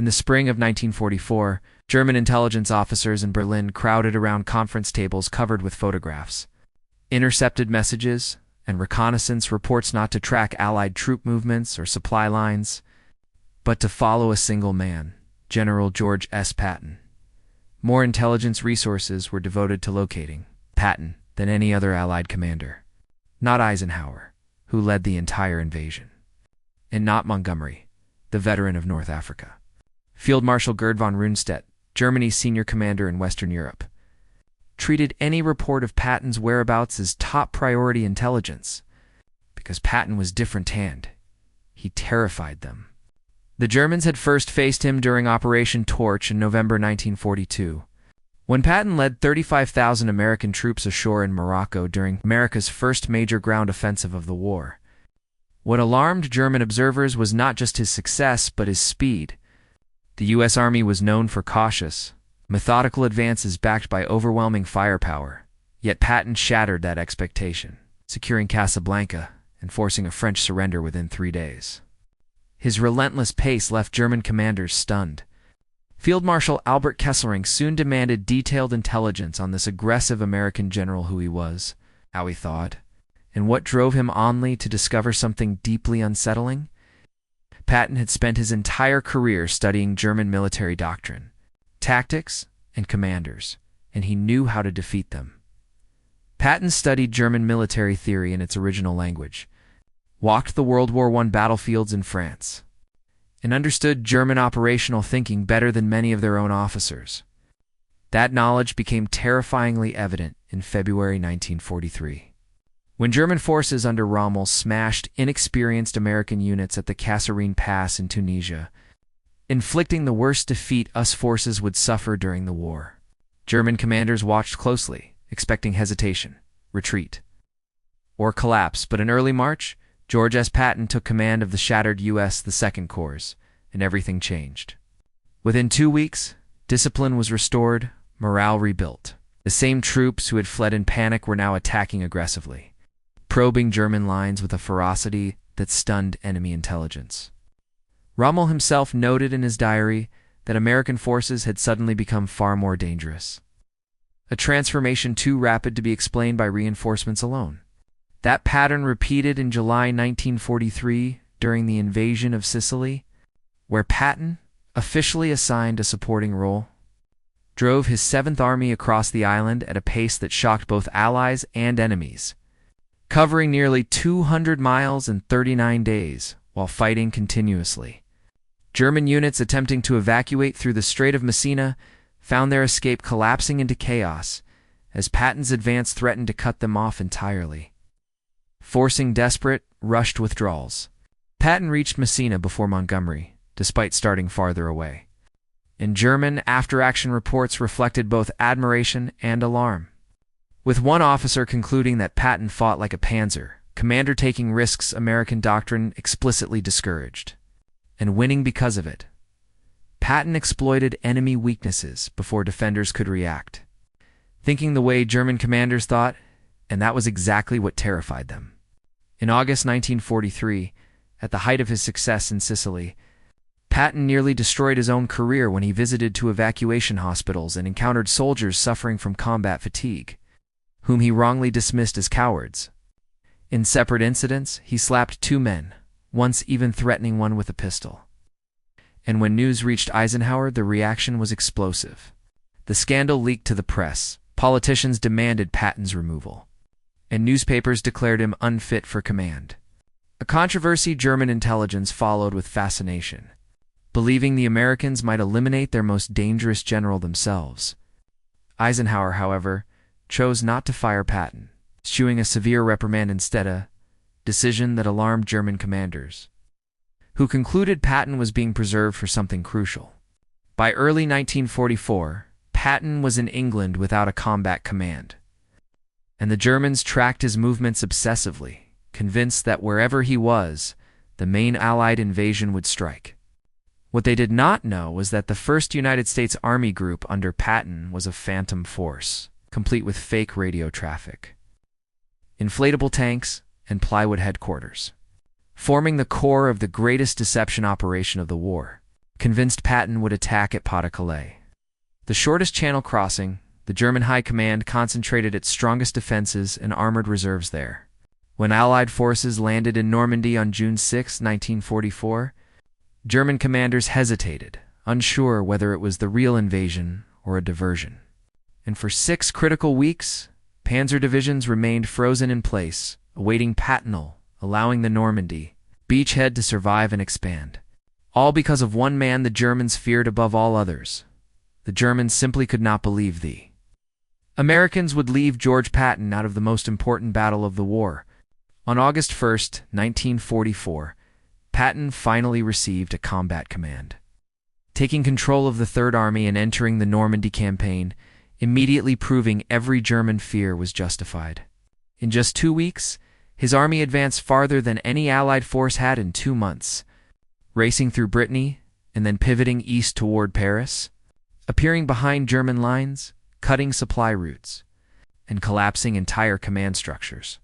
In the spring of 1944, German intelligence officers in Berlin crowded around conference tables covered with photographs, intercepted messages, and reconnaissance reports not to track Allied troop movements or supply lines, but to follow a single man, General George S. Patton. More intelligence resources were devoted to locating Patton than any other Allied commander. Not Eisenhower, who led the entire invasion, and not Montgomery, the veteran of North Africa. Field Marshal Gerd von Rundstedt, Germany's senior commander in Western Europe, treated any report of Patton's whereabouts as top priority intelligence, because Patton was different-hand. He terrified them. The Germans had first faced him during Operation Torch in November 1942, when Patton led 35,000 American troops ashore in Morocco during America's first major ground offensive of the war. What alarmed German observers was not just his success, but his speed. The U.S. Army was known for cautious, methodical advances backed by overwhelming firepower, yet Patton shattered that expectation, securing Casablanca and forcing a French surrender within 3 days. His relentless pace left German commanders stunned. Field Marshal Albert Kesselring soon demanded detailed intelligence on this aggressive American general, who he was, how he thought, and what drove him only to discover something deeply unsettling. Patton had spent his entire career studying German military doctrine, tactics, and commanders, and he knew how to defeat them. Patton studied German military theory in its original language, walked the World War I battlefields in France, and understood German operational thinking better than many of their own officers. That knowledge became terrifyingly evident in February 1943, when German forces under Rommel smashed inexperienced American units at the Kasserine Pass in Tunisia, inflicting the worst defeat US forces would suffer during the war. German commanders watched closely, expecting hesitation, retreat, or collapse, but in early March, George S. Patton took command of the shattered U.S. the Second Corps, and everything changed. Within 2 weeks, discipline was restored, morale rebuilt. The same troops who had fled in panic were now attacking aggressively, probing German lines with a ferocity that stunned enemy intelligence. Rommel himself noted in his diary that American forces had suddenly become far more dangerous, a transformation too rapid to be explained by reinforcements alone. That pattern repeated in July 1943 during the invasion of Sicily, where Patton, officially assigned a supporting role, drove his 7th Army across the island at a pace that shocked both allies and enemies, covering nearly 200 miles in 39 days while fighting continuously. German units attempting to evacuate through the Strait of Messina found their escape collapsing into chaos as Patton's advance threatened to cut them off entirely, forcing desperate, rushed withdrawals. Patton reached Messina before Montgomery, despite starting farther away, and German after-action reports reflected both admiration and alarm, with one officer concluding that Patton fought like a panzer, commander taking risks American doctrine explicitly discouraged, and winning because of it. Patton exploited enemy weaknesses before defenders could react, thinking the way German commanders thought, and that was exactly what terrified them. In August 1943, at the height of his success in Sicily, Patton nearly destroyed his own career when he visited 2 evacuation hospitals and encountered soldiers suffering from combat fatigue, whom he wrongly dismissed as cowards. In separate incidents, he slapped 2 men, once even threatening one with a pistol. And when news reached Eisenhower, the reaction was explosive. The scandal leaked to the press, politicians demanded Patton's removal, and newspapers declared him unfit for command. A controversy German intelligence followed with fascination, believing the Americans might eliminate their most dangerous general themselves. Eisenhower, however, chose not to fire Patton, issuing a severe reprimand instead, a decision that alarmed German commanders, who concluded Patton was being preserved for something crucial. By early 1944, Patton was in England without a combat command, and the Germans tracked his movements obsessively, convinced that wherever he was, the main Allied invasion would strike. What they did not know was that the 1st United States Army Group under Patton was a phantom force, complete with fake radio traffic, inflatable tanks, and plywood headquarters, forming the core of the greatest deception operation of the war. convinced Patton would attack at Pas-de-Calais. The shortest channel crossing, the German High Command concentrated its strongest defenses and armored reserves there. When Allied forces landed in Normandy on June 6, 1944, German commanders hesitated, unsure whether it was the real invasion or a diversion. And for 6 critical weeks, panzer divisions remained frozen in place, awaiting Patton, allowing the Normandy beachhead to survive and expand. All because of one man the Germans feared above all others. The Germans simply could not believe the Americans would leave George Patton out of the most important battle of the war. On August 1, 1944, Patton finally received a combat command. Taking control of the Third Army and entering the Normandy campaign, immediately proving every German fear was justified. In just 2 weeks, his army advanced farther than any Allied force had in 2 months, racing through Brittany and then pivoting east toward Paris, appearing behind German lines, cutting supply routes, and collapsing entire command structures.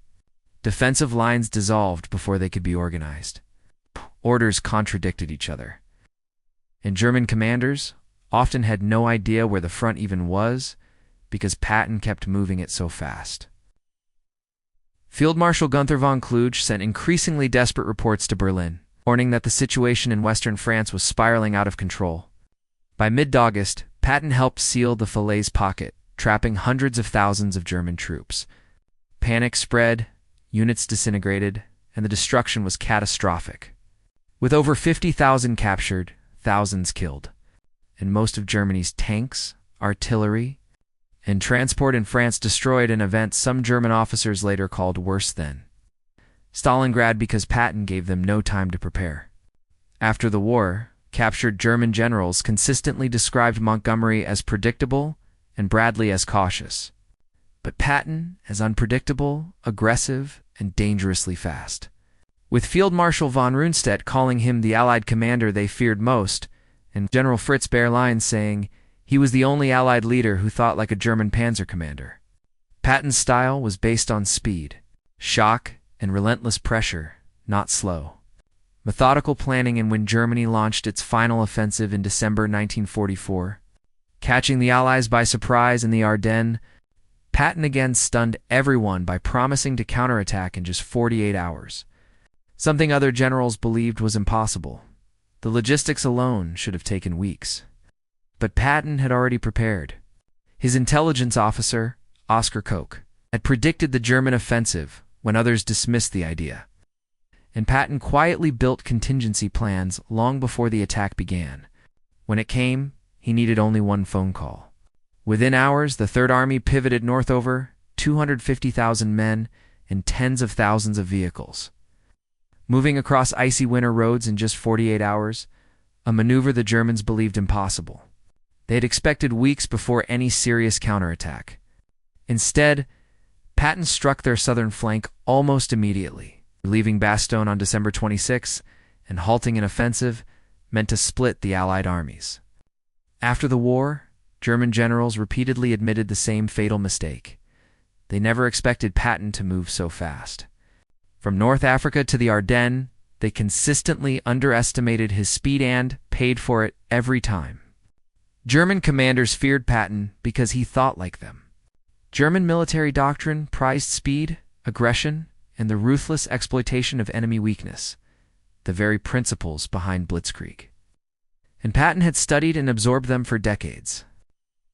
Defensive lines dissolved before they could be organized. Orders contradicted each other. And German commanders often had no idea where the front even was because Patton kept moving it so fast. Field Marshal Gunther von Kluge sent increasingly desperate reports to Berlin, warning that the situation in western France was spiraling out of control. By mid-August, Patton helped seal the Falaise pocket, trapping hundreds of thousands of German troops. Panic spread, units disintegrated, and the destruction was catastrophic. With over 50,000 captured, thousands killed, and most of Germany's tanks, artillery, and transport in France destroyed in events some German officers later called worse than Stalingrad because Patton gave them no time to prepare. After the war, captured German generals consistently described Montgomery as predictable and Bradley as cautious, but Patton as unpredictable, aggressive, and dangerously fast. With Field Marshal von Rundstedt calling him the Allied commander they feared most, and General Fritz Bayerlein saying he was the only Allied leader who thought like a German panzer commander. Patton's style was based on speed, shock, and relentless pressure, not slow. Methodical planning, and when Germany launched its final offensive in December 1944, catching the Allies by surprise in the Ardennes, Patton again stunned everyone by promising to counterattack in just 48 hours. Something other generals believed was impossible. The logistics alone should have taken weeks. But Patton had already prepared. His intelligence officer, Oskar Koch, had predicted the German offensive when others dismissed the idea. And Patton quietly built contingency plans long before the attack began. When it came, he needed only one phone call. Within hours, the Third Army pivoted north over 250,000 men and tens of thousands of vehicles. Moving across icy winter roads in just 48 hours, a maneuver the Germans believed impossible. They had expected weeks before any serious counterattack. Instead, Patton struck their southern flank almost immediately, leaving Bastogne on December 26 and halting an offensive meant to split the Allied armies. After the war, German generals repeatedly admitted the same fatal mistake. They never expected Patton to move so fast. From North Africa to the Ardennes, they consistently underestimated his speed and paid for it every time. German commanders feared Patton because he thought like them. German military doctrine prized speed, aggression, and the ruthless exploitation of enemy weakness, the very principles behind Blitzkrieg. And Patton had studied and absorbed them for decades.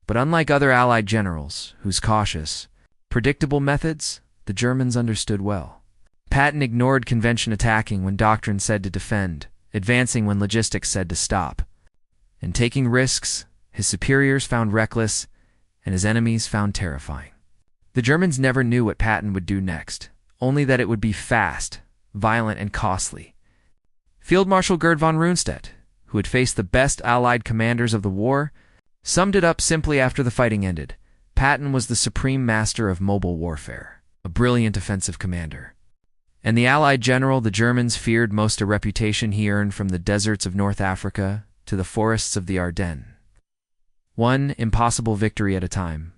But unlike other Allied generals, whose cautious, predictable methods the Germans understood well, Patton ignored convention attacking when doctrine said to defend, advancing when logistics said to stop, and taking risks his superiors found reckless and his enemies found terrifying. The Germans never knew what Patton would do next, only that it would be fast, violent, and costly. Field Marshal Gerd von Rundstedt, who had faced the best Allied commanders of the war, summed it up simply after the fighting ended. Patton was the supreme master of mobile warfare, a brilliant offensive commander. And the Allied general the Germans feared most, a reputation he earned from the deserts of North Africa to the forests of the Ardennes. One impossible victory at a time,